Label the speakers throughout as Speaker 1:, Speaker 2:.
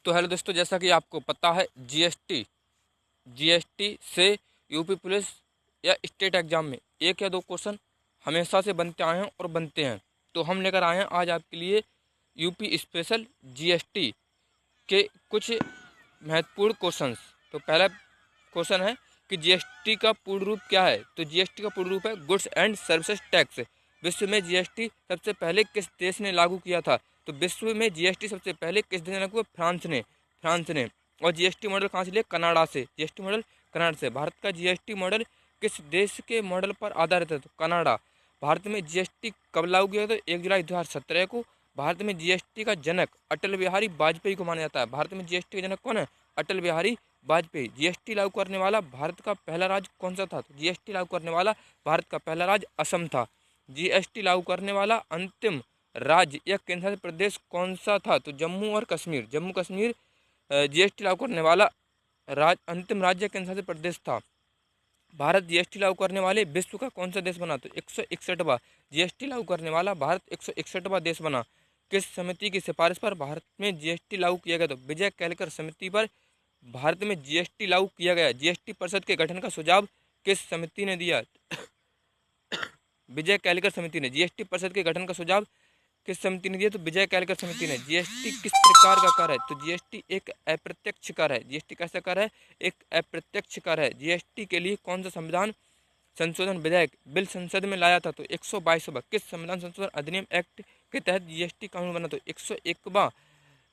Speaker 1: तो हेलो दोस्तों, जैसा कि आपको पता है जीएसटी से यूपी पुलिस या स्टेट एग्जाम में एक या दो क्वेश्चन हमेशा से बनते आए हैं और बनते हैं। तो हम लेकर आए हैं आज आपके लिए यूपी स्पेशल जीएसटी के कुछ महत्वपूर्ण क्वेश्चंस। तो पहला क्वेश्चन है कि जीएसटी का पूर्ण रूप क्या है। तो जीएसटी का पूर्ण रूप है गुड्स एंड सर्विसेज टैक्स। विश्व में जीएसटी सबसे पहले किस देश ने लागू किया था। तो विश्व में जीएसटी सबसे पहले किस देश ने लागू किया? फ्रांस ने। और जीएसटी मॉडल कहाँ से लिया? कनाडा से। जीएसटी मॉडल कनाडा से। भारत का जीएसटी मॉडल किस देश के मॉडल पर आधारित है? तो कनाडा। भारत में जीएसटी कब लागू किया? तो 1 जुलाई 2017 को। भारत में जीएसटी का जनक अटल बिहारी वाजपेयी को माना जाता है। भारत में जीएसटी का जनक कौन है? अटल बिहारी वाजपेयी। जीएसटी लागू करने वाला भारत का पहला राज्य कौन सा था? तो जीएसटी लागू करने वाला भारत का पहला राज्य असम था। जीएसटी लागू करने वाला अंतिम राज्य या केंद्रशासित प्रदेश कौन सा था? तो जम्मू और कश्मीर। जम्मू कश्मीर जीएसटी लागू करने वाला अंतिम राज्य केंद्रशासित प्रदेश था। भारत जीएसटी लागू करने वाले विश्व का कौन सा देश बना? तो 161वां। जीएसटी लागू करने वाला भारत 161वां देश बना। किस समिति की सिफारिश पर भारत में जीएसटी लागू किया गया? तो विजय केलकर समिति पर भारत में जीएसटी लागू किया गया। जीएसटी परिषद के गठन का सुझाव किस समिति ने दिया? विजय केलकर समिति ने। जीएसटी परिषद के गठन का सुझाव किस समिति ने दिया? तो विजय केलकर समिति ने। जीएसटी किस प्रकार का कर है? तो जीएसटी एक अप्रत्यक्ष कर है। जीएसटी कैसा कर है? एक अप्रत्यक्ष कर है। जीएसटी के लिए कौन सा संविधान संशोधन विधेयक बिल संसद में लाया था? तो 122वां। किस संविधान संशोधन अधिनियम एक्ट के तहत जीएसटी कानून बना? तो 101वां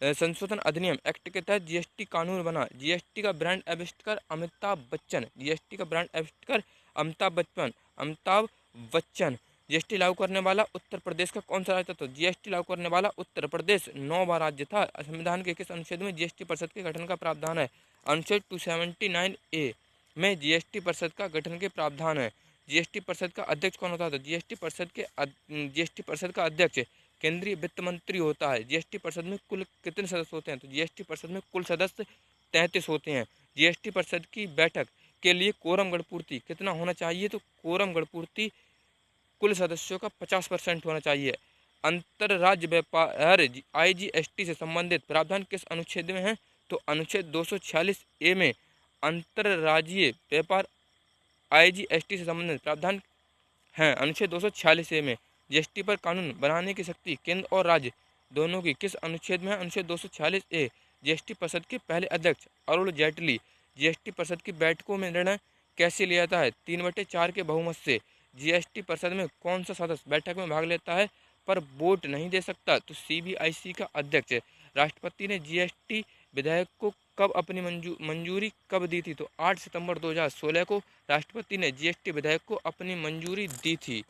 Speaker 1: संशोधन अधिनियम एक्ट के तहत जीएसटी कानून बना। जीएसटी का brand ambassador Amitabh Bachchan. GST का brand ambassador Amitabh Bachchan. GST लागू करने वाला उत्तर प्रदेश का कौन सा राज्य था? तो जीएसटी लागू करने वाला उत्तर प्रदेश 9वां राज्य था। संविधान के किस अनुच्छेद में जीएसटी परिषद के गठन का प्रावधान है? अनुच्छेद 279A में जीएसटी परिषद का गठन के प्रावधान है। जीएसटी परिषद का अध्यक्ष कौन होता है? तो जीएसटी परिषद का अध्यक्ष केंद्रीय वित्त मंत्री होता है। जीएसटी परिषद में कुल कितने सदस्य होते हैं? तो जीएसटी परिषद में कुल सदस्य 33 होते हैं। जीएसटी परिषद की बैठक के लिए कोरम गणपूर्ति कितना होना चाहिए? तो कोरम गणपूर्ति कुल सदस्यों का 50% होना चाहिए। अंतरराज्य व्यापार आईजीएसटी से संबंधित प्रावधान किस अनुच्छेद में है? तो अनुच्छेद 246A में अंतरराज्यीय व्यापार आईजीएसटी से संबंधित प्रावधान है। अनुच्छेद 246A में जीएसटी पर कानून बनाने की शक्ति केंद्र और राज्य दोनों की किस अनुच्छेद में है? अनुच्छेद 246A। जीएसटी परिषद के पहले अध्यक्ष अरुण जेटली। जीएसटी परिषद की बैठकों में निर्णय कैसे लिया जाता है? 3/4 के बहुमत से। जीएसटी परिषद में कौन सा सदस्य बैठक में भाग लेता है पर वोट नहीं दे सकता? तो सीबीआईसी का अध्यक्ष। राष्ट्रपति ने जीएसटी विधेयक को कब अपनी मंजूरी कब दी थी? तो 8 सितंबर 2016 को राष्ट्रपति ने जीएसटी विधेयक को अपनी मंजूरी दी थी।